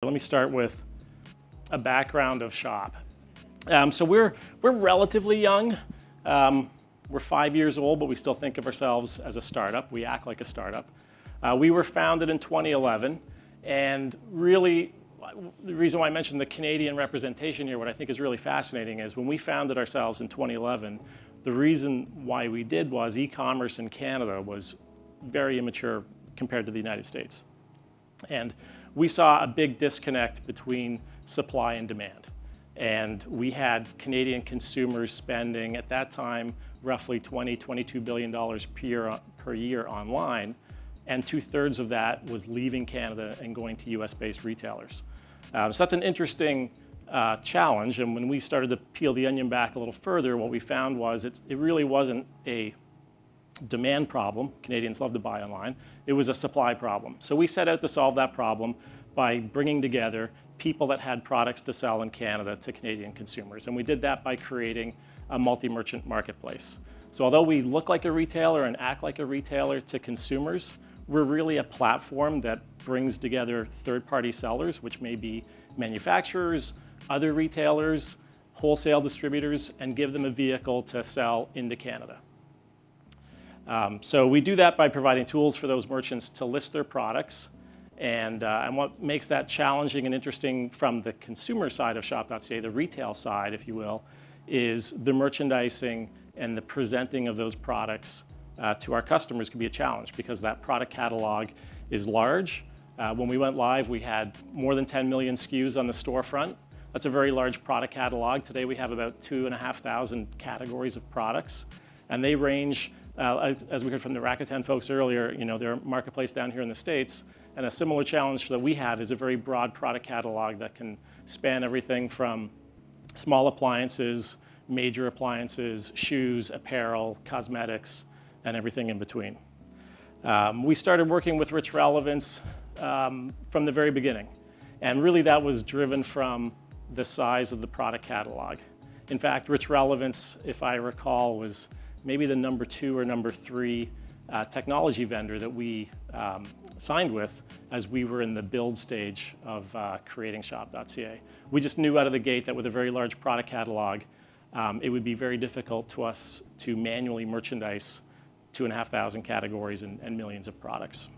let me start with a background of SHOP. So we're relatively young. We're 5 years old, but we still think of ourselves as a startup. We act like a startup. We were founded in 2011, and really, the reason why I mentioned the Canadian representation here, what I think is really fascinating is when we founded ourselves in 2011, the reason why we did was e-commerce in Canada was very immature compared to the United States. And we saw a big disconnect between supply and demand. And we had Canadian consumers spending, at that time, roughly $22 billion per year online, and 2/3 of that was leaving Canada and going to US-based retailers. So that's an interesting challenge, and when we started to peel the onion back a little further, what we found was it really wasn't a demand problem. Canadians love to buy online. It was a supply problem. So we set out to solve that problem by bringing together people that had products to sell in Canada to Canadian consumers. And we did that by creating a multi-merchant marketplace. So although we look like a retailer and act like a retailer to consumers, we're really a platform that brings together third-party sellers, which may be manufacturers, other retailers, wholesale distributors, and give them a vehicle to sell into Canada. So we do that by providing tools for those merchants to list their products. And what makes that challenging and interesting from the consumer side of SHOP.CA, the retail side, if you will, is the merchandising and the presenting of those products to our customers can be a challenge because that product catalog is large. When we went live, we had more than 10 million SKUs on the storefront. That's a very large product catalog. Today we have about 2,500 categories of products, and they range, as we heard from the Rakuten folks earlier, they're a marketplace down here in the States, and a similar challenge that we have is a very broad product catalog that can span everything from small appliances, major appliances, shoes, apparel, cosmetics, and everything in between. We started working with RichRelevance from the very beginning, and really that was driven from the size of the product catalog. In fact, RichRelevance, if I recall, was maybe the number 2 or number 3 technology vendor that we signed with as we were in the build stage of creating SHOP.CA. We just knew out of the gate that with a very large product catalog, it would be very difficult to us to manually merchandise 2,500 categories and millions of products.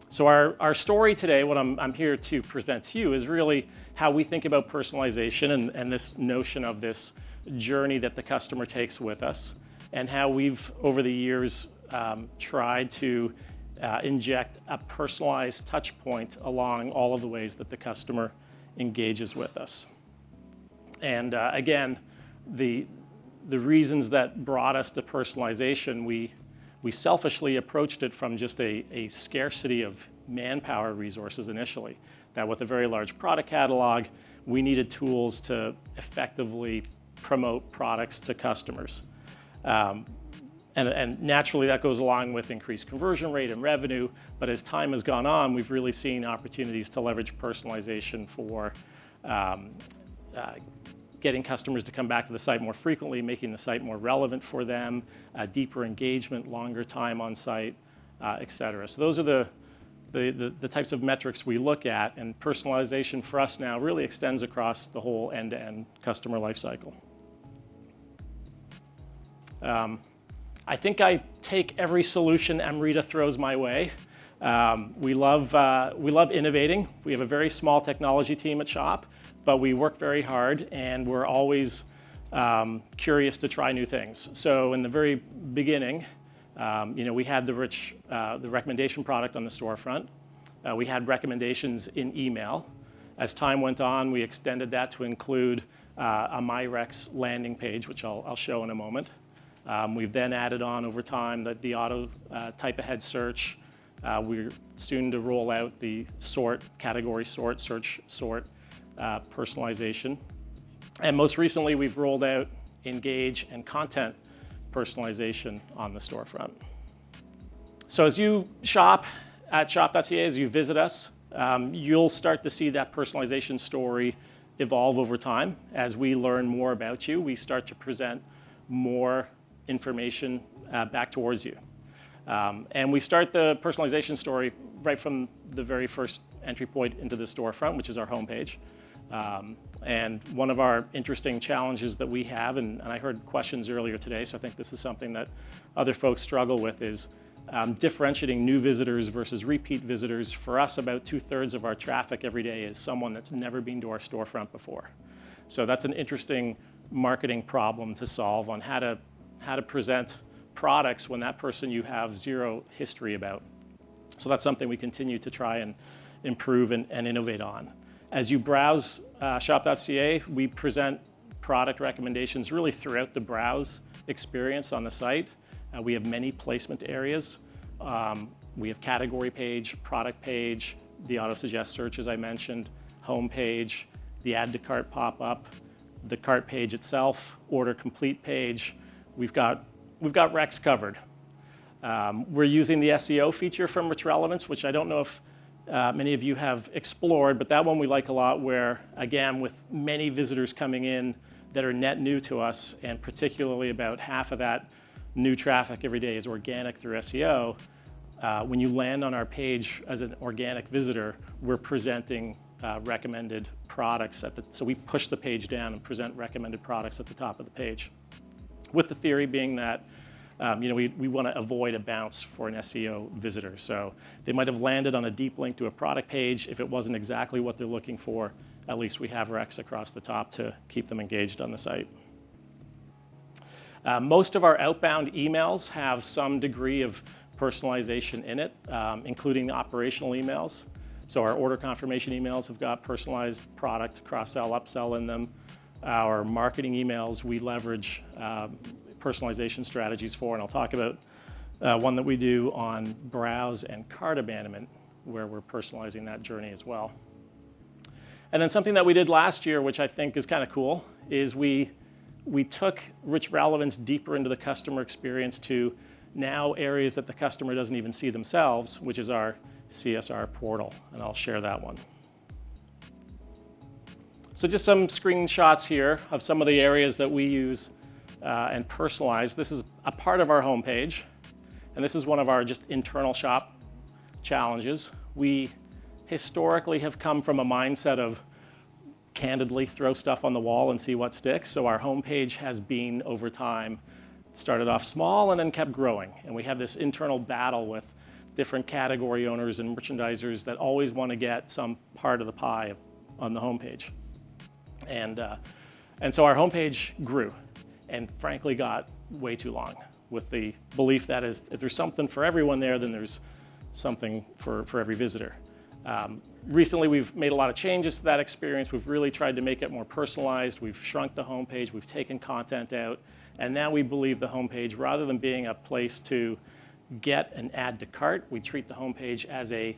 So our story today, what I'm here to present to you, is really how we think about personalization and this notion of this journey that the customer takes with us, and how we've, over the years, tried to inject a personalized touch point along all of the ways that the customer engages with us. And again, the reasons that brought us to personalization, we selfishly approached it from just a scarcity of manpower resources initially. That with a very large product catalog, we needed tools to effectively promote products to customers. And naturally that goes along with increased conversion rate and revenue, but as time has gone on, we've really seen opportunities to leverage personalization for getting customers to come back to the site more frequently, making the site more relevant for them, deeper engagement, longer time on site, et cetera. So those are the types of metrics we look at, and personalization for us now really extends across the whole end-to-end customer lifecycle. I think I take every solution Amrita throws my way. We love innovating. We have a very small technology team at SHOP, but we work very hard, and we're always curious to try new things. So in the very beginning, we had the recommendation product on the storefront. We had recommendations in email. As time went on, we extended that to include a MyRex landing page, which I'll show in a moment. We've then added on over time the auto type ahead search. We're soon to roll out the category sort, search sort, personalization. And most recently, we've rolled out engage and content personalization on the storefront. So as you shop at SHOP.CA, as you visit us, you'll start to see that personalization story evolve over time. As we learn more about you, we start to present more information back towards you. And we start the personalization story right from the very first entry point into the storefront, which is our homepage. And one of our interesting challenges that we have, and I heard questions earlier today, so I think this is something that other folks struggle with, is differentiating new visitors versus repeat visitors. For us, about 2/3 of our traffic every day is someone that's never been to our storefront before. So that's an interesting marketing problem to solve on how to present products when that person you have zero history about. So that's something we continue to try and improve and innovate on. As you browse SHOP.CA, we present product recommendations really throughout the browse experience on the site. We have many placement areas. We have category page, product page, the auto-suggest search, as I mentioned, home page, the add to cart pop-up, the cart page itself, order complete page. We've got recs covered. We're using the SEO feature from RichRelevance, which I don't know if many of you have explored, but that one we like a lot, where, again, with many visitors coming in that are net new to us, and particularly about half of that new traffic every day is organic through SEO, when you land on our page as an organic visitor, we're presenting recommended products so we push the page down and present recommended products at the top of the page. With the theory being that we want to avoid a bounce for an SEO visitor. So they might have landed on a deep link to a product page. If it wasn't exactly what they're looking for, at least we have recs across the top to keep them engaged on the site. Most of our outbound emails have some degree of personalization in it, including the operational emails. So our order confirmation emails have got personalized product, cross-sell, upsell in them. Our marketing emails, we leverage personalization strategies for, and I'll talk about one that we do on browse and cart abandonment, where we're personalizing that journey as well. And then something that we did last year, which I think is kind of cool, is we took RichRelevance deeper into the customer experience to now areas that the customer doesn't even see themselves, which is our CSR portal, and I'll share that one. So just some screenshots here of some of the areas that we use and personalize. This is a part of our homepage, and this is one of our just internal shop challenges. We historically have come from a mindset of candidly throw stuff on the wall and see what sticks. So our homepage has been, over time, started off small and then kept growing. And we have this internal battle with different category owners and merchandisers that always want to get some part of the pie on the homepage. And so our homepage grew, and frankly got way too long, with the belief that if there's something for everyone there, then there's something for every visitor. Recently, we've made a lot of changes to that experience. We've really tried to make it more personalized. We've shrunk the homepage. We've taken content out. And now we believe the homepage, rather than being a place to get an add to cart, we treat the homepage as a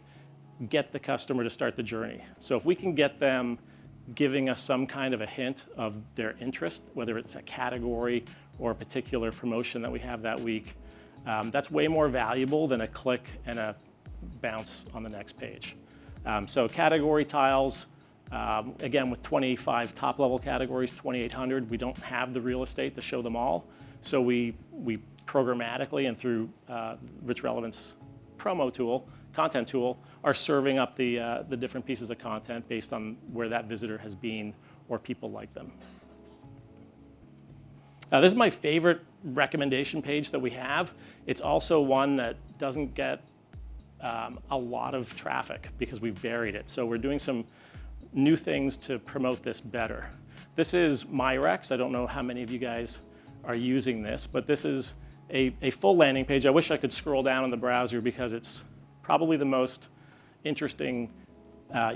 get the customer to start the journey. So if we can get them giving us some kind of a hint of their interest, whether it's a category or a particular promotion that we have that week, that's way more valuable than a click and a bounce on the next page. So category tiles, again, with 25 top-level categories, 2,800, we don't have the real estate to show them all. So we programmatically and through RichRelevance promo tool, content tool, are serving up the different pieces of content based on where that visitor has been or people like them. This is my favorite recommendation page that we have. It's also one that doesn't get a lot of traffic because we've buried it. So we're doing some new things to promote this better. This is MyRecs. I don't know how many of you guys are using this, but this is a full landing page. I wish I could scroll down in the browser because it's probably the most interesting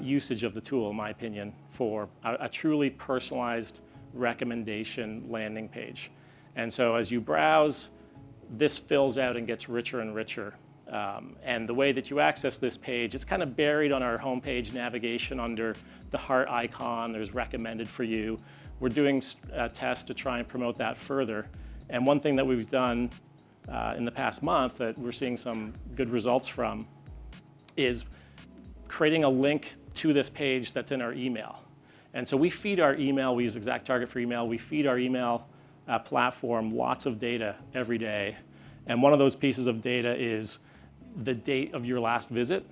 usage of the tool, in my opinion, for a truly personalized recommendation landing page. And so as you browse, this fills out and gets richer and richer. And the way that you access this page, it's kind of buried on our homepage navigation under the heart icon. There's recommended for you. We're doing a test to try and promote that further. And one thing that we've done in the past month that we're seeing some good results from is creating a link to this page that's in our email. And so we feed our email, we use ExactTarget for email, we feed our email platform lots of data every day. And one of those pieces of data is the date of your last visit.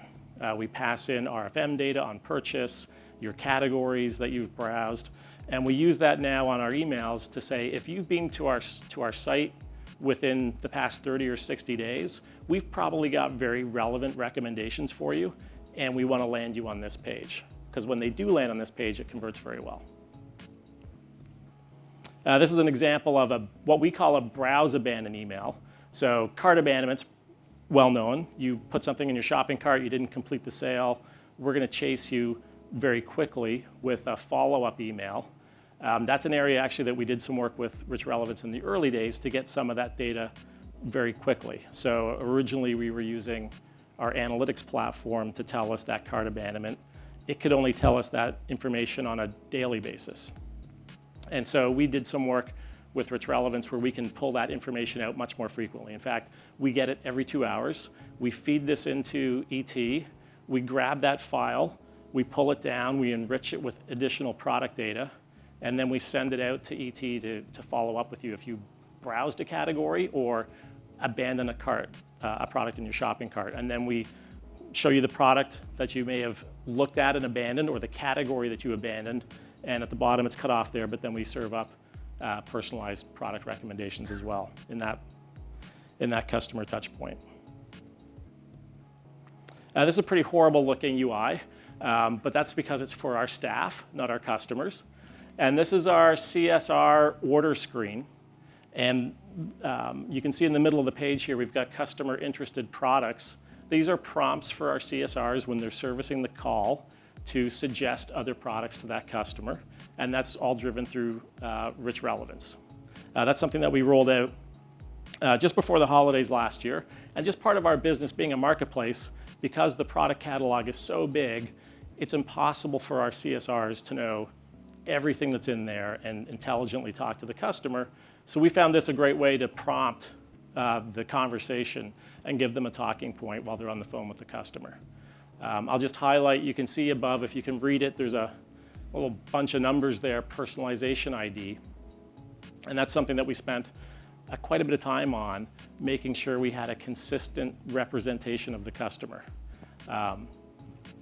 We pass in RFM data on purchase, your categories that you've browsed, and we use that now on our emails to say, if you've been to our site within the past 30 or 60 days, we've probably got very relevant recommendations for you, and we want to land you on this page. Because when they do land on this page, it converts very well. This is an example of what we call a browse abandon email. So cart abandonment's well known. You put something in your shopping cart, you didn't complete the sale, we're going to chase you very quickly with a follow-up email. That's an area actually that we did some work with RichRelevance in the early days to get some of that data very quickly. So originally we were using our analytics platform to tell us that cart abandonment. It could only tell us that information on a daily basis. And so we did some work with RichRelevance where we can pull that information out much more frequently. In fact, we get it every 2 hours. We feed this into ET, we grab that file, we pull it down, we enrich it with additional product data, and then we send it out to ET to follow up with you if you browsed a category or abandoned a product in your shopping cart. And then we show you the product that you may have looked at and abandoned, or the category that you abandoned, and at the bottom it's cut off there, but then we serve up personalized product recommendations as well in that customer touch point. This is a pretty horrible looking UI, but that's because it's for our staff, not our customers. And this is our CSR order screen. And you can see in the middle of the page here, we've got customer interested products. These are prompts for our CSRs when they're servicing the call to suggest other products to that customer. And that's all driven through RichRelevance. That's something that we rolled out just before the holidays last year. And just part of our business being a marketplace, because the product catalog is so big, it's impossible for our CSRs to know everything that's in there and intelligently talk to the customer. So we found this a great way to prompt the conversation and give them a talking point while they're on the phone with the customer. I'll just highlight, you can see above, if you can read it, there's a little bunch of numbers there, personalization ID. And that's something that we spent quite a bit of time on, making sure we had a consistent representation of the customer.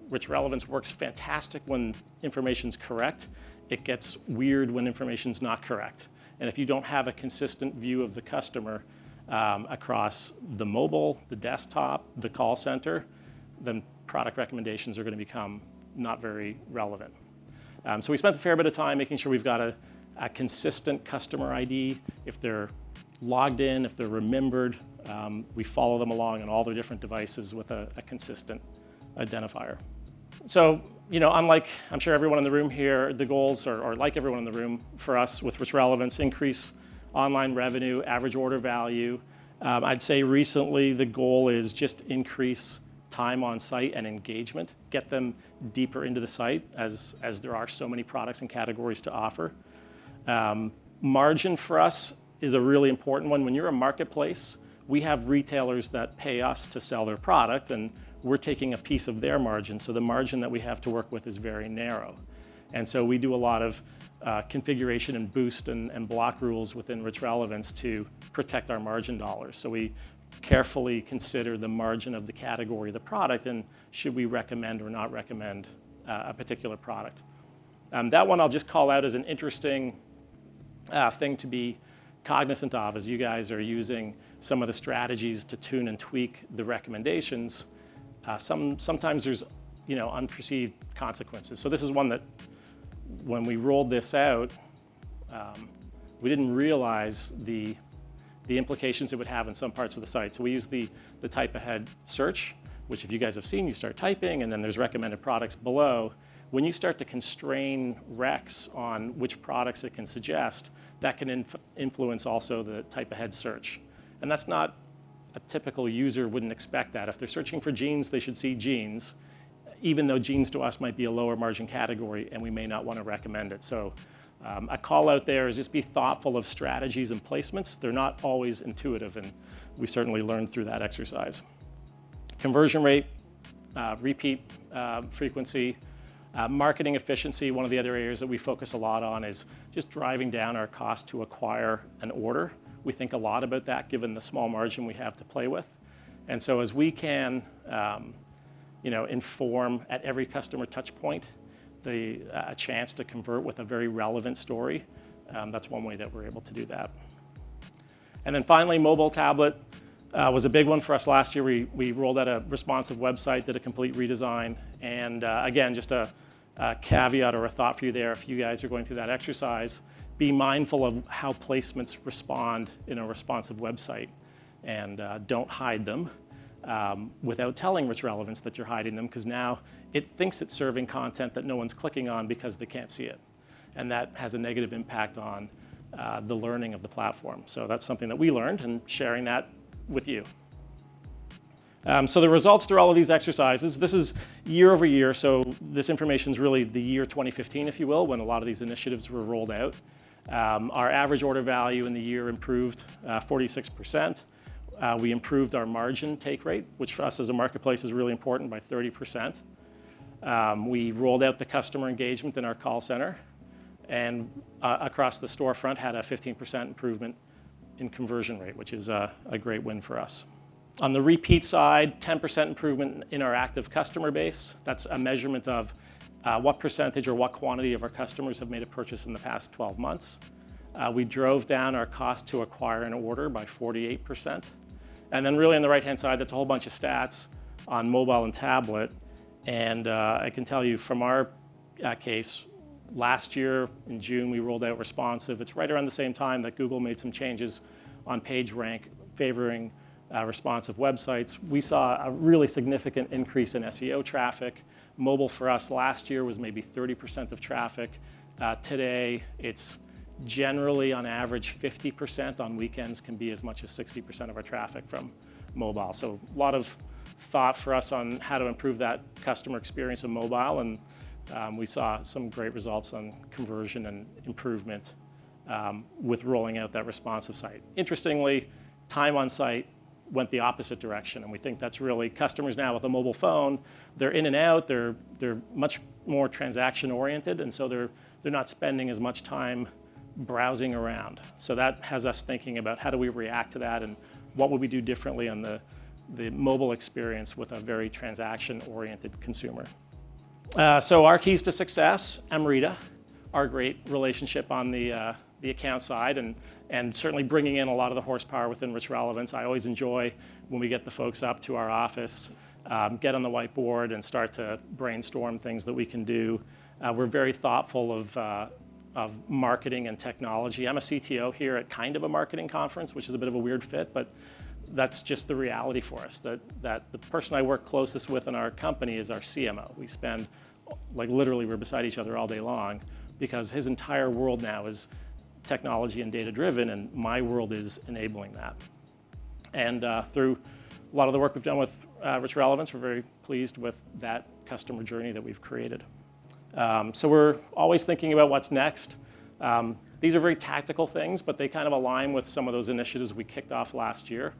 RichRelevance works fantastic when information's correct. It gets weird when information's not correct. And if you don't have a consistent view of the customer across the mobile, the desktop, the call center, then product recommendations are going to become not very relevant. So we spent a fair bit of time making sure we've got a consistent customer ID. If they're logged in, if they're remembered, we follow them along on all their different devices with a consistent identifier. So, unlike, I'm sure everyone in the room here, the goals are like everyone in the room for us with RichRelevance, increase online revenue, average order value. I'd say recently the goal is just increase time on site and engagement, get them deeper into the site as there are so many products and categories to offer. Margin for us is a really important one. When you're a marketplace, we have retailers that pay us to sell their product, and we're taking a piece of their margin, so the margin that we have to work with is very narrow. And so we do a lot of configuration and boost and block rules within RichRelevance to protect our margin dollars. So we carefully consider the margin of the category of the product, and should we recommend or not recommend a particular product. That one I'll just call out as an interesting thing to be cognizant of as you guys are using some of the strategies to tune and tweak the recommendations. Sometimes there's unperceived consequences. So this is one that when we rolled this out, we didn't realize the implications it would have in some parts of the site. So we use the type ahead search, which if you guys have seen, you start typing and then there's recommended products below. When you start to constrain recs on which products it can suggest, that can influence also the type ahead search. And that's not, a typical user wouldn't expect that. If they're searching for jeans, they should see jeans, even though jeans to us might be a lower margin category and we may not want to recommend it. So a call out there is just be thoughtful of strategies and placements. They're not always intuitive, and we certainly learned through that exercise. Conversion rate, repeat frequency, marketing efficiency. One of the other areas that we focus a lot on is just driving down our cost to acquire an order. We think a lot about that given the small margin we have to play with. And so as we can inform at every customer touch point a chance to convert with a very relevant story. That's one way that we're able to do that. And then finally, mobile tablet was a big one for us last year. We rolled out a responsive website, did a complete redesign, and again, just a caveat or a thought for you there. If you guys are going through that exercise, be mindful of how placements respond in a responsive website, and don't hide them without telling RichRelevance that you're hiding them, because now it thinks it's serving content that no one's clicking on because they can't see it. And that has a negative impact on the learning of the platform. So that's something that we learned, and sharing that with you. So the results through all of these exercises, this is year over year, so this information is really the year 2015, if you will, when a lot of these initiatives were rolled out. Our average order value in the year improved 46%. We improved our margin take rate, which for us as a marketplace is really important, by 30%. We rolled out the customer engagement in our call center, and across the storefront had a 15% improvement in conversion rate, which is a great win for us. On the repeat side, 10% improvement in our active customer base. That's a measurement of what percentage or what quantity of our customers have made a purchase in the past 12 months. We drove down our cost to acquire an order by 48%. And then really on the right-hand side, that's a whole bunch of stats on mobile and tablet. And I can tell you from our case, last year in June, we rolled out responsive. It's right around the same time that Google made some changes on PageRank favoring responsive websites. We saw a really significant increase in SEO traffic. Mobile for us last year was maybe 30% of traffic. Today, it's generally on average 50%. On weekends can be as much as 60% of our traffic from mobile. So a lot of thought for us on how to improve that customer experience in mobile, and we saw some great results on conversion and improvement with rolling out that responsive site. Interestingly, time on site went the opposite direction, and we think that's really customers now with a mobile phone, they're in and out, they're much more transaction oriented, and so they're not spending as much time browsing around. So that has us thinking about how do we react to that, and what would we do differently on the mobile experience with a very transaction oriented consumer. So our keys to success, Amrita, our great relationship on the account side, and certainly bringing in a lot of the horsepower within RichRelevance. I always enjoy when we get the folks up to our office, get on the whiteboard and start to brainstorm things that we can do. We're very thoughtful of marketing and technology. I'm a CTO here at kind of a marketing conference, which is a bit of a weird fit, but that's just the reality for us, that the person I work closest with in our company is our CMO. We spend, like literally we're beside each other all day long, because his entire world now is technology and data driven, and my world is enabling that. And through a lot of the work we've done with RichRelevance, we're very pleased with that customer journey that we've created. So we're always thinking about what's next. These are very tactical things, but they kind of align with some of those initiatives we kicked off last year.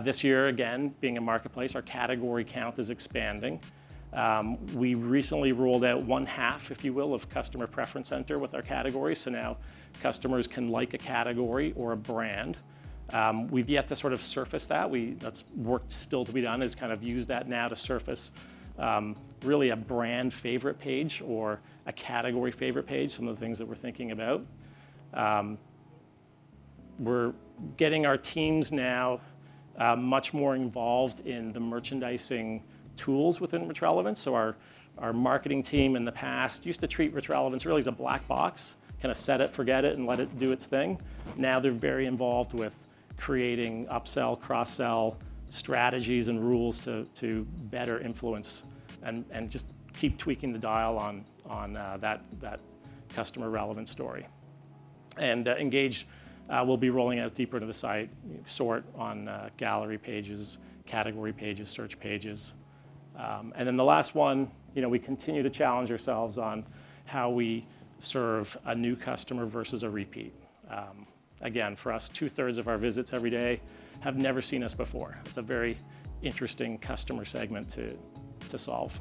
This year, again, being a marketplace, our category count is expanding. We recently rolled out 1/2, if you will, of customer preference center with our categories. So now customers can like a category or a brand. We've yet to sort of surface that. That's work still to be done, is kind of use that now to surface really a brand favorite page or a category favorite page, some of the things that we're thinking about. We're getting our teams now much more involved in the merchandising tools within RichRelevance. So our marketing team in the past used to treat RichRelevance really as a black box, kind of set it, forget it, and let it do its thing. Now they're very involved with creating upsell, cross-sell strategies and rules to better influence and just keep tweaking the dial on that customer relevant story. And Engage will be rolling out deeper into the site, sort on gallery pages, category pages, search pages. And then the last one, we continue to challenge ourselves on how we serve a new customer versus a repeat. Again, for us, 2/3 of our visits every day have never seen us before. It's a very interesting customer segment to solve.